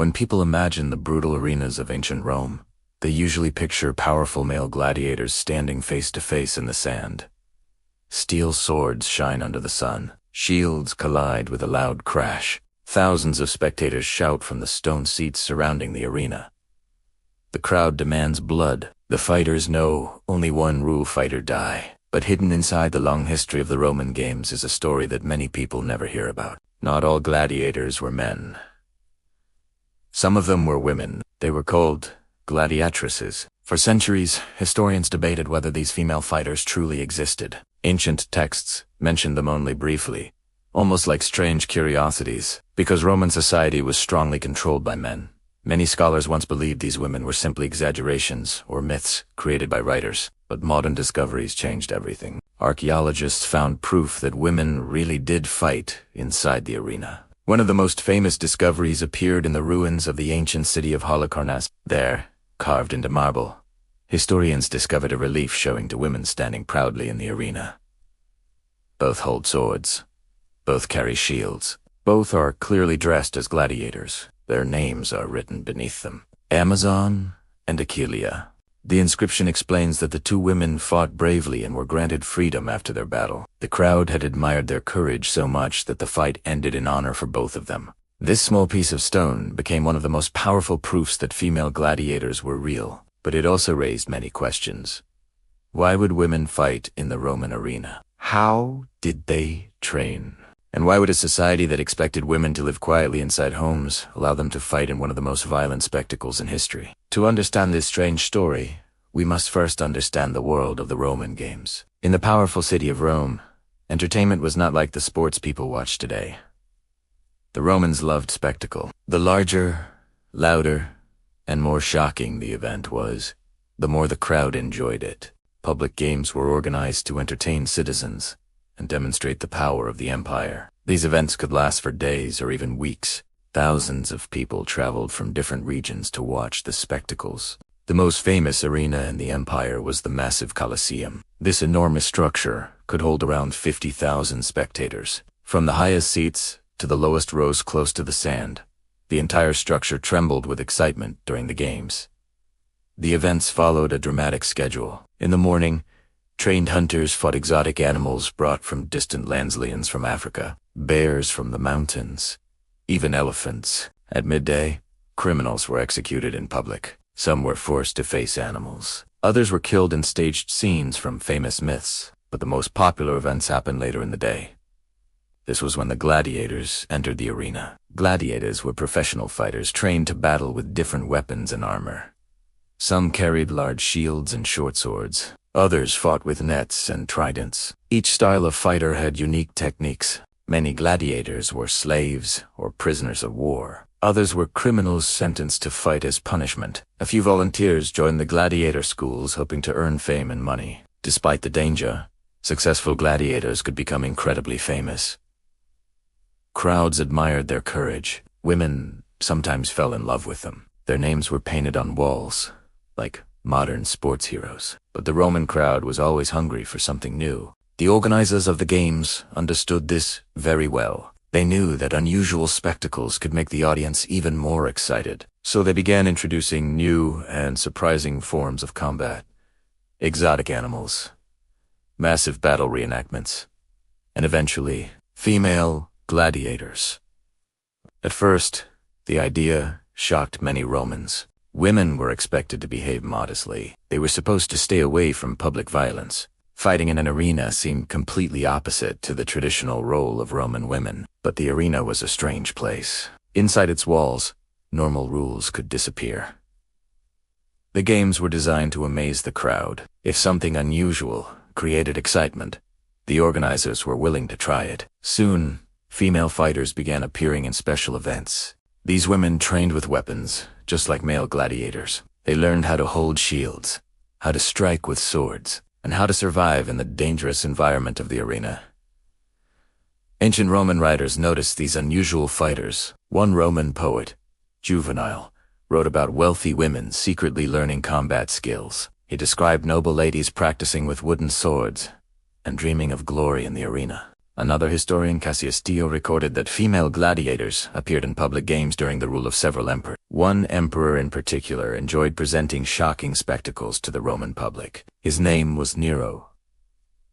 When people imagine the brutal arenas of ancient Rome, they usually picture powerful male gladiators standing face to face in the sand. Steel swords shine under the sun. Shields collide with a loud crash. Thousands of spectators shout from the stone seats surrounding the arena. The crowd demands blood. The fighters know only one rule: fight or die. But hidden inside the long history of the Roman games is a story that many people never hear about. Not all gladiators were men. Some of them were women. They were called Gladiatrices. For centuries, historians debated whether these female fighters truly existed. Ancient texts mentioned them only briefly, almost like strange curiosities, because Roman society was strongly controlled by men. Many scholars once believed these women were simply exaggerations or myths created by writers, but modern discoveries changed everything. Archaeologists found proof that women really did fight inside the arena. One of the most famous discoveries appeared in the ruins of the ancient city of Halicarnasse. There, carved into marble, historians discovered a relief showing two women standing proudly in the arena. Both hold swords. Both carry shields. Both are clearly dressed as gladiators. Their names are written beneath them: Amazon and Aquilia. The inscription explains that the two women fought bravely and were granted freedom after their battle. The crowd had admired their courage so much that the fight ended in honor for both of them. This small piece of stone became one of the most powerful proofs that female gladiators were real, but it also raised many questions. Why would women fight in the Roman arena? How did they train? And why would a society that expected women to live quietly inside homes allow them to fight in one of the most violent spectacles in history? To understand this strange story, we must first understand the world of the Roman games. In the powerful city of Rome, entertainment was not like the sports people watch today. The Romans loved spectacle. The larger, louder, and more shocking the event was, the more the crowd enjoyed it. Public games were organized to entertain citizens and demonstrate the power of the empire. These events could last for days or even weeks. Thousands of people traveled from different regions to watch the spectacles. The most famous arena in the empire was the massive Colosseum. This enormous structure could hold around 50,000 spectators. From the highest seats to the lowest rows close to the sand, the entire structure trembled with excitement during the games. The events followed a dramatic schedule. In the morning, trained hunters fought exotic animals brought from distant lands: lions from Africa, bears from the mountains, even elephants. At midday, criminals were executed in public. Some were forced to face animals. Others were killed in staged scenes from famous myths, but the most popular events happened later in the day. This was when the gladiators entered the arena. Gladiators were professional fighters trained to battle with different weapons and armor. Some carried large shields and short swords. Others fought with nets and tridents. Each style of fighter had unique techniques. Many gladiators were slaves or prisoners of war. Others were criminals sentenced to fight as punishment. A few volunteers joined the gladiator schools hoping to earn fame and money. Despite the danger, successful gladiators could become incredibly famous. Crowds admired their courage. Women sometimes fell in love with them. Their names were painted on walls, like modern sports heroes. But the Roman crowd was always hungry for something new. The organizers of the games understood this very well. They knew that unusual spectacles could make the audience even more excited. So they began introducing new and surprising forms of combat: exotic animals, massive battle reenactments, and eventually, female gladiators. At first, the idea shocked many Romans. Women were expected to behave modestly. They were supposed to stay away from public violence. Fighting in an arena seemed completely opposite to the traditional role of Roman women. But the arena was a strange place. Inside its walls, normal rules could disappear. The games were designed to amaze the crowd. If something unusual created excitement, the organizers were willing to try it. Soon, female fighters began appearing in special events. These women trained with weapons, just like male gladiators. They learned how to hold shields, how to strike with swords, and how to survive in the dangerous environment of the arena. Ancient Roman writers noticed these unusual fighters. One Roman poet, Juvenal, wrote about wealthy women secretly learning combat skills. He described noble ladies practicing with wooden swords and dreaming of glory in the arena. Another historian, Cassius recorded that female gladiators appeared in public games during the rule of several emperors. One emperor in particular enjoyed presenting shocking spectacles to the Roman public. His name was Nero.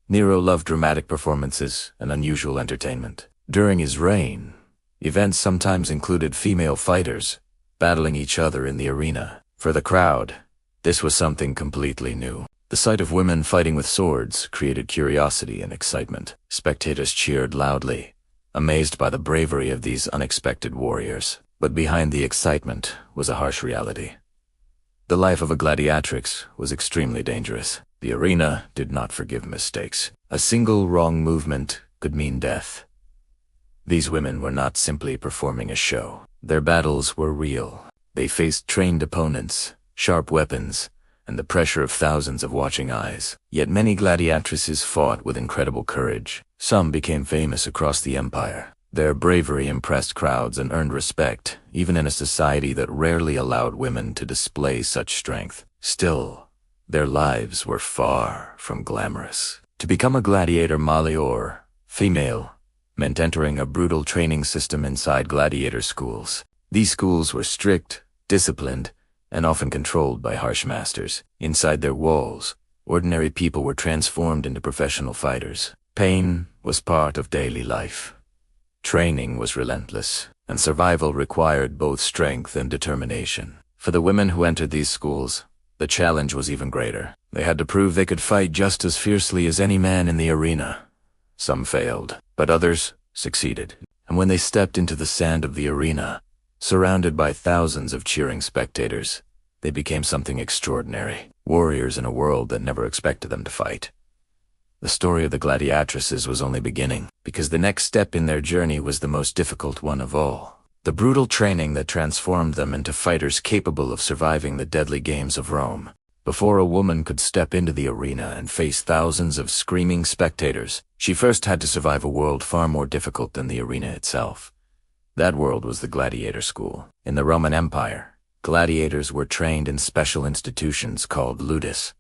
Nero loved dramatic performances and unusual entertainment. During his reign, events sometimes included female fighters battling each other in the arena. For the crowd, this was something completely new. The sight of women fighting with swords created curiosity and excitement. Spectators cheered loudly, amazed by the bravery of these unexpected warriors. But behind the excitement was a harsh reality. The life of a gladiatrix was extremely dangerous. The arena did not forgive mistakes. A single wrong movement could mean death. These women were not simply performing a show. Their battles were real. They faced trained opponents, sharp weapons, and the pressure of thousands of watching eyes. Yet many gladiatrices fought with incredible courage. Some became famous across the empire. Their bravery impressed crowds and earned respect, even in a society that rarely allowed women to display such strength. Still, their lives were far from glamorous. To become a gladiator malior, female, meant entering a brutal training system inside gladiator schools. These schools were strict, disciplined, and often controlled by harsh masters. Inside their walls, ordinary people were transformed into professional fighters. Pain was part of daily life. Training was relentless, and survival required both strength and determination. For the women who entered these schools, the challenge was even greater. They had to prove they could fight just as fiercely as any man in the arena. Some failed, but others succeeded. And when they stepped into the sand of the arena, surrounded by thousands of cheering spectators, they became something extraordinary. Warriors in a world that never expected them to fight. The story of the Gladiatrices was only beginning, because the next step in their journey was the most difficult one of all. The brutal training that transformed them into fighters capable of surviving the deadly games of Rome. Before a woman could step into the arena and face thousands of screaming spectators, she first had to survive a world far more difficult than the arena itself. That world was the gladiator school. In the Roman Empire, gladiators were trained in special institutions called ludus.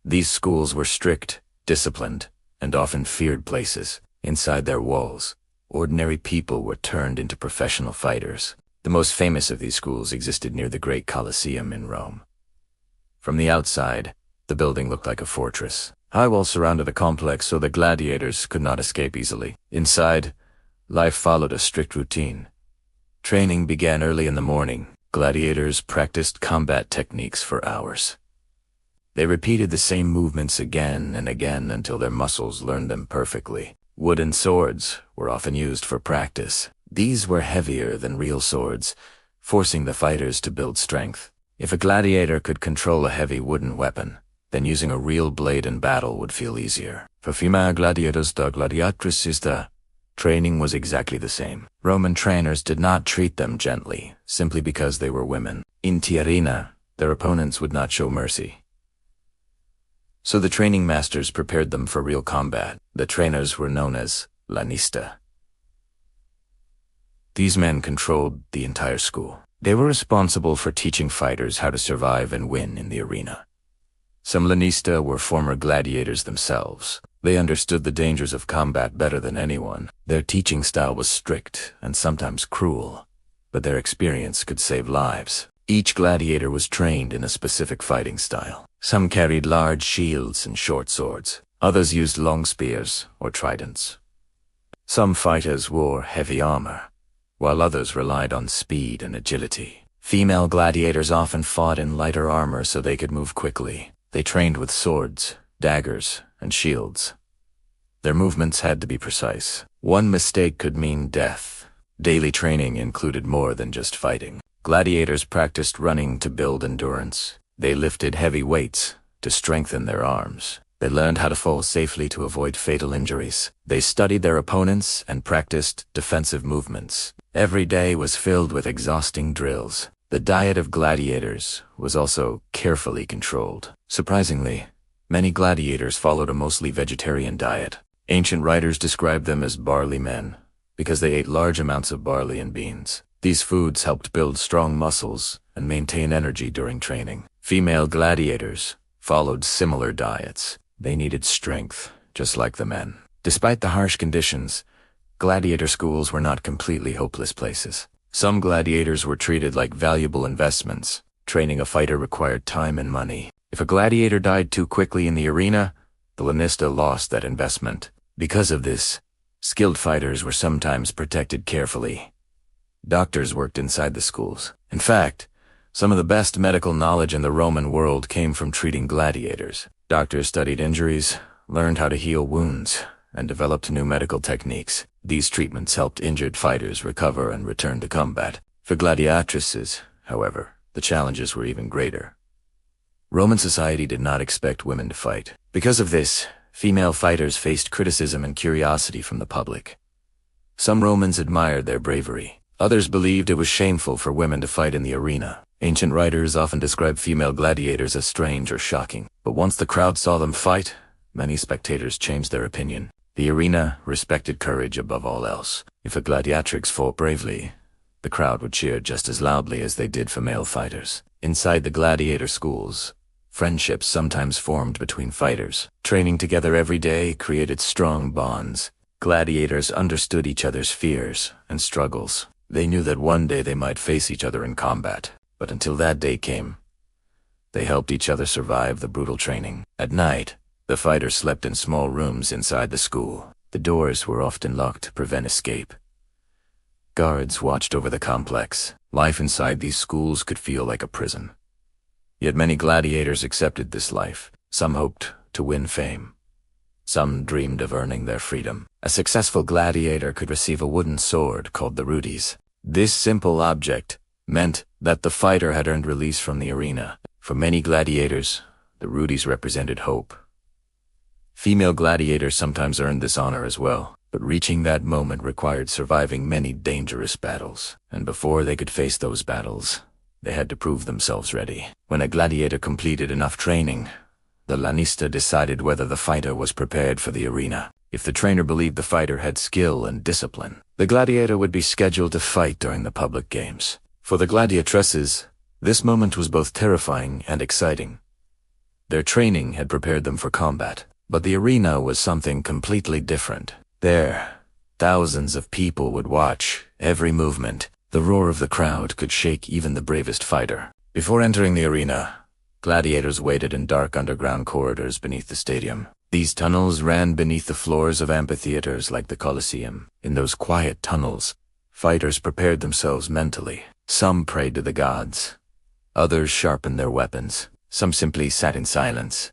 These schools were strict, disciplined, and often feared places. Inside their walls, ordinary people were turned into professional fighters. The most famous of these schools existed near the great Colosseum in Rome. From the outside, the building looked like a fortress. High walls surrounded the complex so the gladiators could not escape easily. Inside, life followed a strict routine. Training began early in the morning. Gladiators practiced combat techniques for hours. They repeated the same movements again and again until their muscles learned them perfectly. Wooden swords were often used for practice. These were heavier than real swords, forcing the fighters to build strength. If a gladiator could control a heavy wooden weapon, then using a real blade in battle would feel easier. For female gladiators, the Gladiatrices, the training was exactly the same. Roman trainers did not treat them gently, simply because they were women. In the arena, their opponents would not show mercy. So the training masters prepared them for real combat. The trainers were known as lanista. These men controlled the entire school. They were responsible for teaching fighters how to survive and win in the arena. Some lanista were former gladiators themselves. They understood the dangers of combat better than anyone. Their teaching style was strict and sometimes cruel, but their experience could save lives. Each gladiator was trained in a specific fighting style. Some carried large shields and short swords. Others used long spears or tridents. Some fighters wore heavy armor, while others relied on speed and agility. Female gladiators often fought in lighter armor so they could move quickly. They trained with swords, daggers, and shields. Their movements had to be precise. One mistake could mean death. Daily training included more than just fighting. Gladiators practiced running to build endurance. They lifted heavy weights to strengthen their arms. They learned how to fall safely to avoid fatal injuries. They studied their opponents and practiced defensive movements. Every day was filled with exhausting drills. The diet of gladiators was also carefully controlled. Surprisingly, many gladiators followed a mostly vegetarian diet. Ancient writers described them as barley men because they ate large amounts of barley and beans. These foods helped build strong muscles and maintain energy during training. Female gladiators followed similar diets. They needed strength, just like the men. Despite the harsh conditions, gladiator schools were not completely hopeless places. Some gladiators were treated like valuable investments. Training a fighter required time and money. If a gladiator died too quickly in the arena, the lanista lost that investment. Because of this, skilled fighters were sometimes protected carefully. Doctors worked inside the schools. In fact, some of the best medical knowledge in the Roman world came from treating gladiators. Doctors studied injuries, learned how to heal wounds, and developed new medical techniques. These treatments helped injured fighters recover and return to combat. For gladiatrices, however, the challenges were even greater. Roman society did not expect women to fight. Because of this, female fighters faced criticism and curiosity from the public. Some Romans admired their bravery. Others believed it was shameful for women to fight in the arena. Ancient writers often describe female gladiators as strange or shocking. But once the crowd saw them fight, many spectators changed their opinion. The arena respected courage above all else. If a gladiatrix fought bravely, the crowd would cheer just as loudly as they did for male fighters. Inside the gladiator schools, friendships sometimes formed between fighters. Training together every day created strong bonds. Gladiators understood each other's fears and struggles. They knew that one day they might face each other in combat. But until that day came, they helped each other survive the brutal training. At night, the fighters slept in small rooms inside the school. The doors were often locked to prevent escape. Guards watched over the complex. Life inside these schools could feel like a prison. Yet many gladiators accepted this life. Some hoped to win fame. Some dreamed of earning their freedom. A successful gladiator could receive a wooden sword called the rudis. This simple object meant that the fighter had earned release from the arena. For many gladiators, the rudis represented hope. Female gladiators sometimes earned this honor as well. But reaching that moment required surviving many dangerous battles. And before they could face those battles, they had to prove themselves ready. When a gladiator completed enough training, the lanista decided whether the fighter was prepared for the arena. If the trainer believed the fighter had skill and discipline, the gladiator would be scheduled to fight during the public games. For the gladiatrices, this moment was both terrifying and exciting. Their training had prepared them for combat, but the arena was something completely different. There, thousands of people would watch every movement. The roar of the crowd could shake even the bravest fighter. Before entering the arena, gladiators waited in dark underground corridors beneath the stadium. These tunnels ran beneath the floors of amphitheaters like the Colosseum. In those quiet tunnels, fighters prepared themselves mentally. Some prayed to the gods. Others sharpened their weapons. Some simply sat in silence,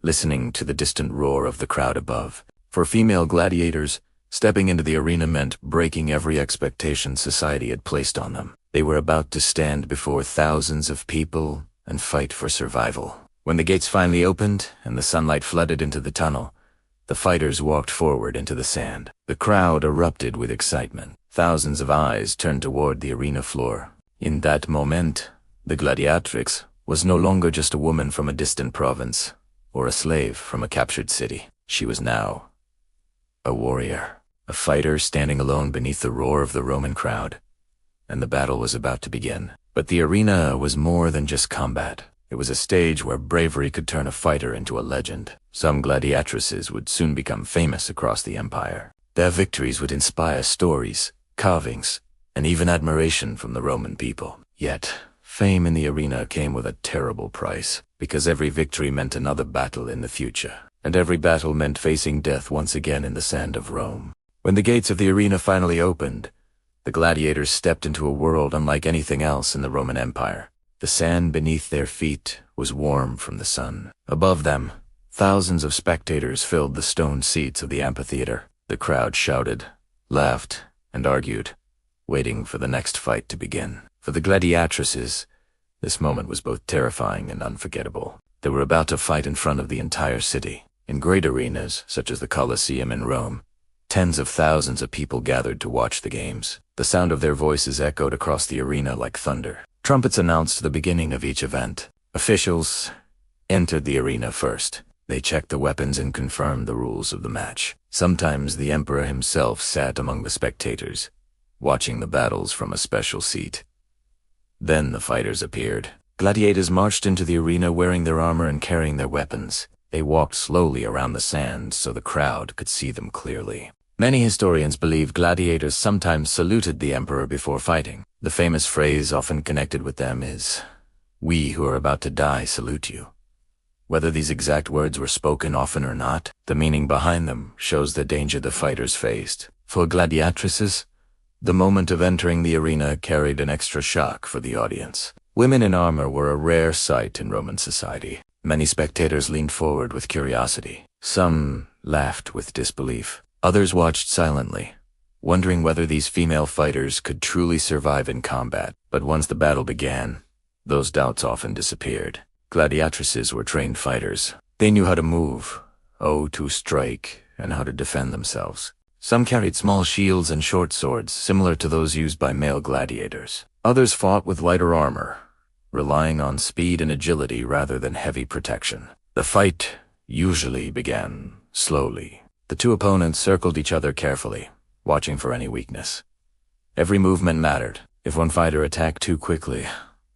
listening to the distant roar of the crowd above. For female gladiators, stepping into the arena meant breaking every expectation society had placed on them. They were about to stand before thousands of people and fight for survival. When the gates finally opened and the sunlight flooded into the tunnel, the fighters walked forward into the sand. The crowd erupted with excitement. Thousands of eyes turned toward the arena floor. In that moment, the gladiatrix was no longer just a woman from a distant province or a slave from a captured city. She was now a warrior, a fighter standing alone beneath the roar of the Roman crowd. And the battle was about to begin. But the arena was more than just combat. It was a stage where bravery could turn a fighter into a legend. Some gladiatrices would soon become famous across the empire. Their victories would inspire stories, carvings, and even admiration from the Roman people. Yet, fame in the arena came with a terrible price, because every victory meant another battle in the future. And every battle meant facing death once again in the sand of Rome. When the gates of the arena finally opened, the gladiators stepped into a world unlike anything else in the Roman Empire. The sand beneath their feet was warm from the sun. Above them, thousands of spectators filled the stone seats of the amphitheater. The crowd shouted, laughed, and argued, waiting for the next fight to begin. For the gladiatrices, this moment was both terrifying and unforgettable. They were about to fight in front of the entire city. In great arenas, such as the Colosseum in Rome, tens of thousands of people gathered to watch the games. The sound of their voices echoed across the arena like thunder. Trumpets announced the beginning of each event. Officials entered the arena first. They checked the weapons and confirmed the rules of the match. Sometimes the emperor himself sat among the spectators, watching the battles from a special seat. Then the fighters appeared. Gladiators marched into the arena wearing their armor and carrying their weapons. They walked slowly around the sand so the crowd could see them clearly. Many historians believe gladiators sometimes saluted the emperor before fighting. The famous phrase often connected with them is, "We who are about to die salute you." Whether these exact words were spoken often or not, the meaning behind them shows the danger the fighters faced. For gladiatrices, the moment of entering the arena carried an extra shock for the audience. Women in armor were a rare sight in Roman society. Many spectators leaned forward with curiosity. Some laughed with disbelief. Others watched silently, wondering whether these female fighters could truly survive in combat. But once the battle began, those doubts often disappeared. Gladiatrices were trained fighters. They knew how to move, to strike, and how to defend themselves. Some carried small shields and short swords, similar to those used by male gladiators. Others fought with lighter armor, relying on speed and agility rather than heavy protection. The fight usually began slowly. The two opponents circled each other carefully, watching for any weakness. Every movement mattered. If one fighter attacked too quickly,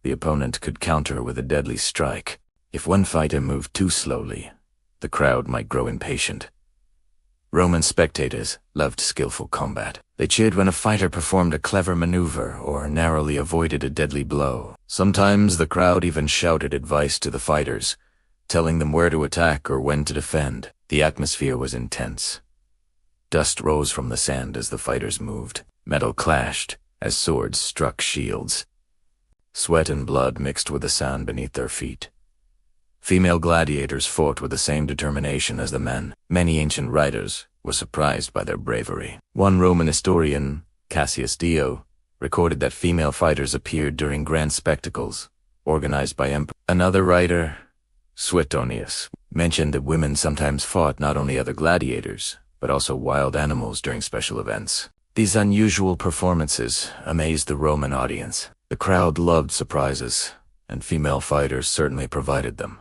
the opponent could counter with a deadly strike. If one fighter moved too slowly, the crowd might grow impatient. Roman spectators loved skillful combat. They cheered when a fighter performed a clever maneuver or narrowly avoided a deadly blow. Sometimes the crowd even shouted advice to the fighters, telling them where to attack or when to defend. The atmosphere was intense. Dust rose from the sand as the fighters moved. Metal clashed as swords struck shields. Sweat and blood mixed with the sand beneath their feet. Female gladiators fought with the same determination as the men. Many ancient writers were surprised by their bravery. One Roman historian, Cassius Dio, recorded that female fighters appeared during grand spectacles organized by emperors. Another writer, Suetonius, mentioned that women sometimes fought not only other gladiators, but also wild animals during special events. These unusual performances amazed the Roman audience. The crowd loved surprises, and female fighters certainly provided them.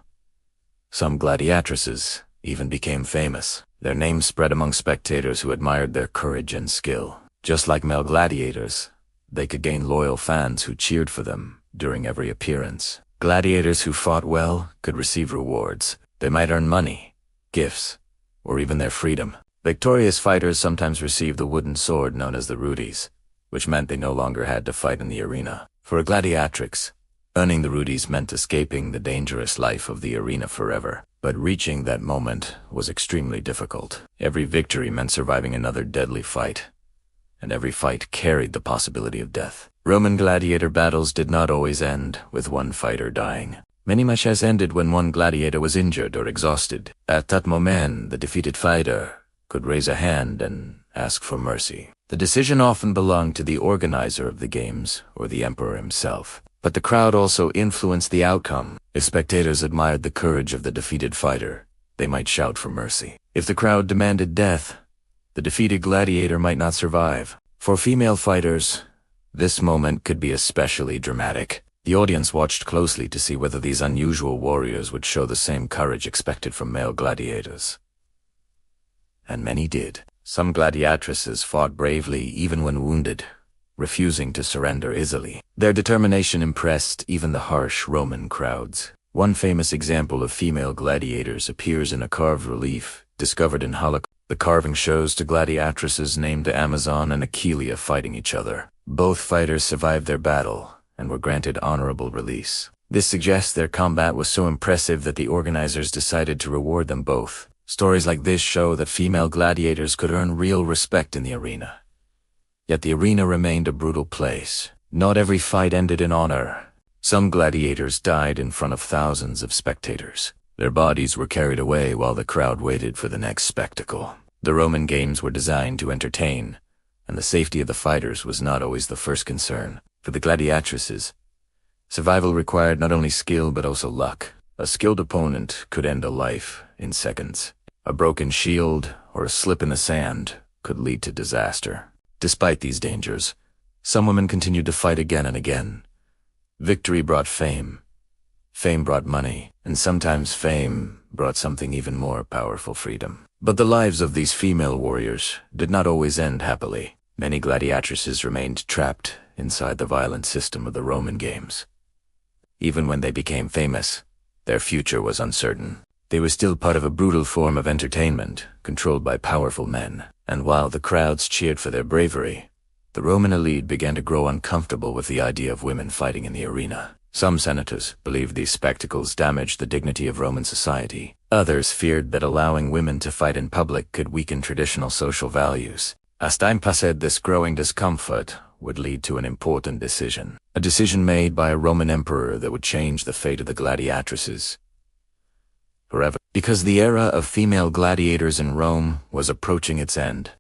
Some gladiatrices even became famous. Their names spread among spectators who admired their courage and skill. Just like male gladiators, they could gain loyal fans who cheered for them during every appearance. Gladiators who fought well could receive rewards. They might earn money, gifts, or even their freedom. Victorious fighters sometimes received the wooden sword known as the rudes, which meant they no longer had to fight in the arena. For a gladiatrix, earning the rudes meant escaping the dangerous life of the arena forever. But reaching that moment was extremely difficult. Every victory meant surviving another deadly fight, and every fight carried the possibility of death. Roman gladiator battles did not always end with one fighter dying. Many matches ended when one gladiator was injured or exhausted. At that moment, the defeated fighter could raise a hand and ask for mercy. The decision often belonged to the organizer of the games or the emperor himself. But the crowd also influenced the outcome. If spectators admired the courage of the defeated fighter, they might shout for mercy. If the crowd demanded death, the defeated gladiator might not survive. For female fighters, this moment could be especially dramatic. The audience watched closely to see whether these unusual warriors would show the same courage expected from male gladiators. And many did. Some gladiatrices fought bravely even when wounded, refusing to surrender easily. Their determination impressed even the harsh Roman crowds. One famous example of female gladiators appears in a carved relief discovered in Holocaust. The carving shows two gladiatrices named the Amazon and Achilea fighting each other. Both fighters survived their battle and were granted honorable release. This suggests their combat was so impressive that the organizers decided to reward them both. Stories like this show that female gladiators could earn real respect in the arena. Yet the arena remained a brutal place. Not every fight ended in honor. Some gladiators died in front of thousands of spectators. Their bodies were carried away while the crowd waited for the next spectacle. The Roman games were designed to entertain, and the safety of the fighters was not always the first concern. For the gladiatrices, survival required not only skill but also luck. A skilled opponent could end a life in seconds. A broken shield or a slip in the sand could lead to disaster. Despite these dangers, some women continued to fight again and again. Victory brought fame. Fame brought money, and sometimes fame brought something even more powerful: freedom. But the lives of these female warriors did not always end happily. Many gladiatrices remained trapped inside the violent system of the Roman games. Even when they became famous, their future was uncertain. They were still part of a brutal form of entertainment, controlled by powerful men. And while the crowds cheered for their bravery, the Roman elite began to grow uncomfortable with the idea of women fighting in the arena. Some senators believed these spectacles damaged the dignity of Roman society. Others feared that allowing women to fight in public could weaken traditional social values. As time passed, this growing discomfort would lead to an important decision. A decision made by a Roman emperor that would change the fate of the Gladiatrices forever. Because the era of female gladiators in Rome was approaching its end.